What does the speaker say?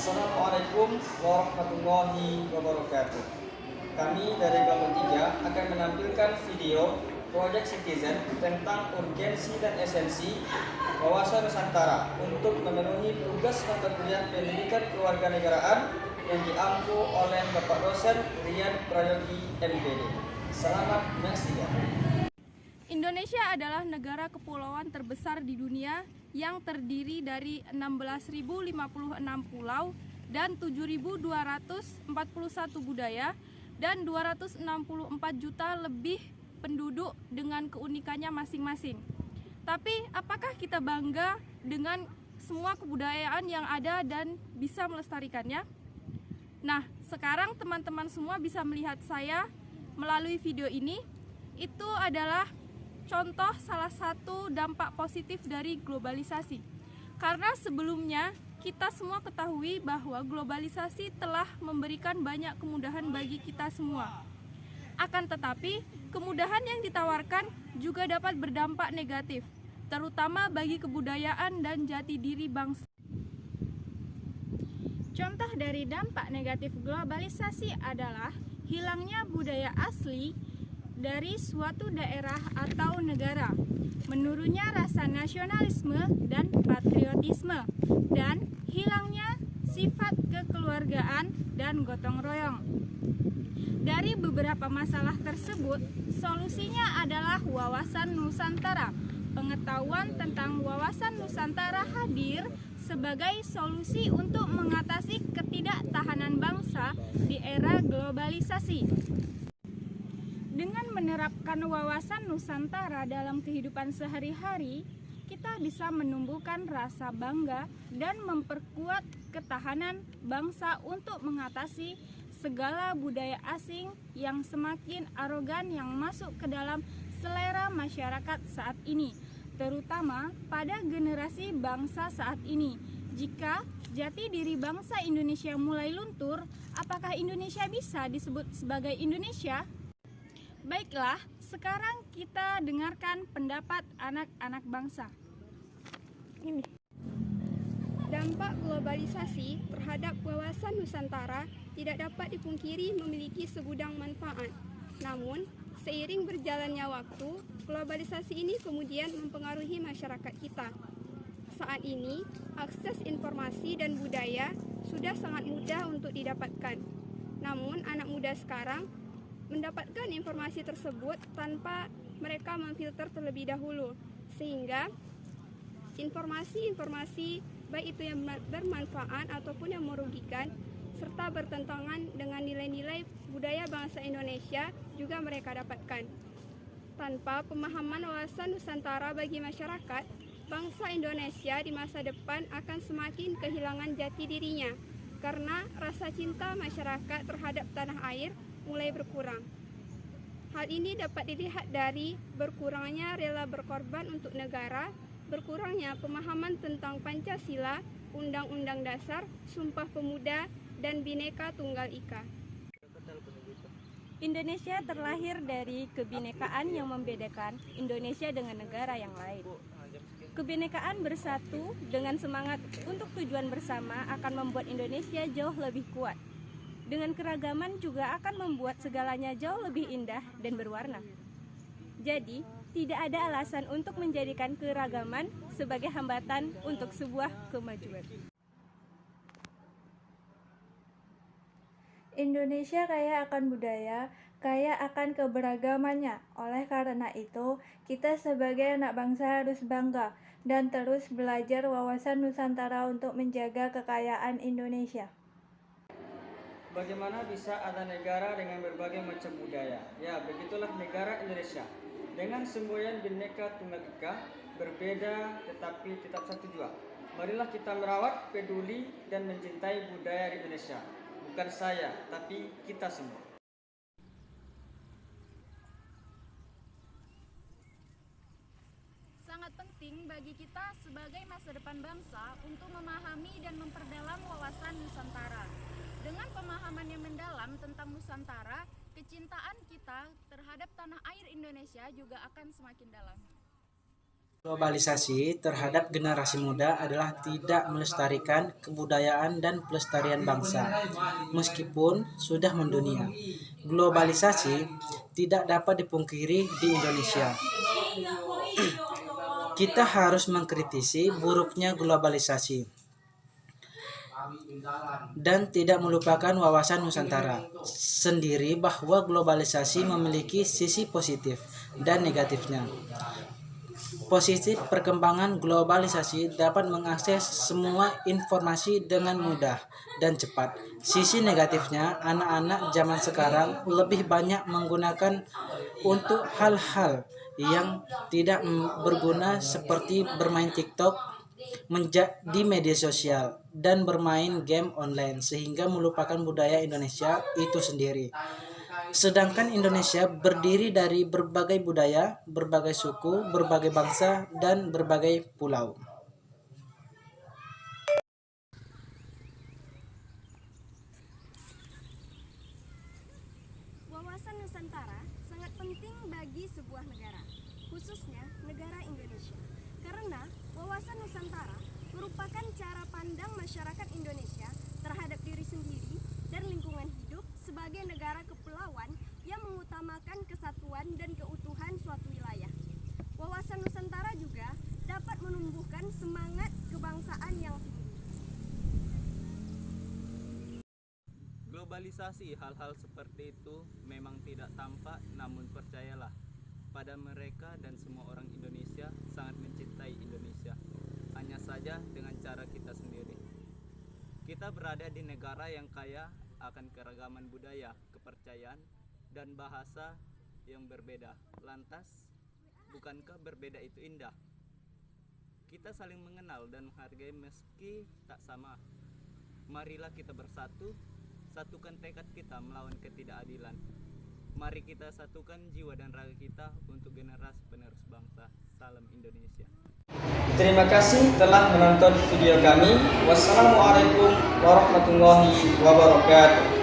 Assalamualaikum warahmatullahi wabarakatuh. Kami dari kelompok 3 akan menampilkan video Project Citizen tentang urgensi dan esensi wawasan Nusantara untuk memenuhi tugas mata kuliah pendidikan kewarganegaraan yang diampu oleh Bapak dosen Rian Prayogi MPD. Selamat menyaksikan. Indonesia adalah negara kepulauan terbesar di dunia yang terdiri dari 16.056 pulau dan 7.241 budaya dan 264 juta lebih penduduk dengan keunikannya masing-masing. Tapi apakah kita bangga dengan semua kebudayaan yang ada dan bisa melestarikannya? Nah, sekarang teman-teman semua bisa melihat saya melalui video ini. Itu adalah contoh salah satu dampak positif dari globalisasi. Karena sebelumnya kita semua ketahui bahwa globalisasi telah memberikan banyak kemudahan bagi kita semua. Akan tetapi, kemudahan yang ditawarkan juga dapat berdampak negatif, terutama bagi kebudayaan dan jati diri bangsa. Contoh dari dampak negatif globalisasi adalah hilangnya budaya asli dari suatu daerah atau negara, menurunnya rasa nasionalisme dan patriotisme, dan hilangnya sifat kekeluargaan dan gotong royong. Dari beberapa masalah tersebut, solusinya adalah wawasan Nusantara. Pengetahuan tentang wawasan Nusantara hadir sebagai solusi untuk mengatasi ketidaktahanan bangsa di era globalisasi. Dengan menerapkan wawasan Nusantara dalam kehidupan sehari-hari, kita bisa menumbuhkan rasa bangga dan memperkuat ketahanan bangsa untuk mengatasi segala budaya asing yang semakin arogan yang masuk ke dalam selera masyarakat saat ini, terutama pada generasi bangsa saat ini. Jika jati diri bangsa Indonesia mulai luntur, apakah Indonesia bisa disebut sebagai Indonesia? Baiklah, sekarang kita dengarkan pendapat anak-anak bangsa. Dampak globalisasi terhadap wawasan Nusantara tidak dapat dipungkiri memiliki segudang manfaat. Namun, seiring berjalannya waktu, globalisasi ini kemudian mempengaruhi masyarakat kita. Saat ini, akses informasi dan budaya sudah sangat mudah untuk didapatkan. Namun, anak muda sekarang mendapatkan informasi tersebut tanpa mereka memfilter terlebih dahulu, sehingga informasi-informasi baik itu yang bermanfaat ataupun yang merugikan serta bertentangan dengan nilai-nilai budaya bangsa Indonesia juga mereka dapatkan. Tanpa pemahaman wawasan Nusantara bagi masyarakat, bangsa Indonesia di masa depan akan semakin kehilangan jati dirinya karena rasa cinta masyarakat terhadap tanah air mulai berkurang. Hal ini dapat dilihat dari berkurangnya rela berkorban untuk negara, berkurangnya pemahaman tentang Pancasila, Undang-Undang Dasar, Sumpah Pemuda, dan Bhinneka Tunggal Ika. Indonesia terlahir dari kebinekaan yang membedakan Indonesia dengan negara yang lain. Kebinekaan bersatu dengan semangat untuk tujuan bersama akan membuat Indonesia jauh lebih kuat. Dengan keragaman juga akan membuat segalanya jauh lebih indah dan berwarna. Jadi, tidak ada alasan untuk menjadikan keragaman sebagai hambatan untuk sebuah kemajuan. Indonesia kaya akan budaya, kaya akan keberagamannya. Oleh karena itu, kita sebagai anak bangsa harus bangga dan terus belajar wawasan Nusantara untuk menjaga kekayaan Indonesia. Bagaimana bisa ada negara dengan berbagai macam budaya? Ya, begitulah negara Indonesia. Dengan semboyan Bhinneka Tunggal Ika, berbeda tetapi tetap satu jua. Marilah kita merawat, peduli, dan mencintai budaya di Indonesia. Bukan saya, tapi kita semua. Sangat penting bagi kita sebagai masa depan bangsa untuk memahami dan memperdalam wawasan Nusantara. Dengan pemahaman yang mendalam tentang Nusantara, kecintaan kita terhadap tanah air Indonesia juga akan semakin dalam. Globalisasi terhadap generasi muda adalah tidak melestarikan kebudayaan dan pelestarian bangsa. Meskipun sudah mendunia, globalisasi tidak dapat dipungkiri di Indonesia. Kita harus mengkritisi buruknya globalisasi dan tidak melupakan wawasan Nusantara sendiri bahwa globalisasi memiliki sisi positif dan negatifnya. Positif, perkembangan globalisasi dapat mengakses semua informasi dengan mudah dan cepat. Sisi negatifnya, anak-anak zaman sekarang lebih banyak menggunakan untuk hal-hal yang tidak berguna seperti bermain TikTok di media sosial dan bermain game online sehingga melupakan budaya Indonesia itu sendiri. Sedangkan Indonesia berdiri dari berbagai budaya, berbagai suku, berbagai bangsa, dan berbagai pulau. Wawasan Nusantara sangat penting bagi sebuah negara, khususnya negara Indonesia. Karena wawasan Nusantara merupakan cara pandang masyarakat Indonesia terhadap diri sendiri dan lingkungan hidup sebagai negara kepulauan yang mengutamakan kesatuan dan keutuhan suatu wilayah. Wawasan Nusantara juga dapat menumbuhkan semangat kebangsaan yang tinggi. Globalisasi hal-hal seperti itu memang tidak tampak, namun percayalah, pada mereka dan semua orang Indonesia sangat mencintai Indonesia. Hanya saja dengan cara kita sendiri. Kita berada di negara yang kaya akan keragaman budaya, kepercayaan, dan bahasa yang berbeda. Lantas, bukankah berbeda itu indah? Kita saling mengenal dan menghargai meski tak sama. Marilah kita bersatu, satukan tekad kita melawan ketidakadilan. Mari kita satukan jiwa dan raga kita untuk generasi penerus bangsa. Salam Indonesia. Terima kasih telah menonton video kami. Wassalamualaikum warahmatullahi wabarakatuh.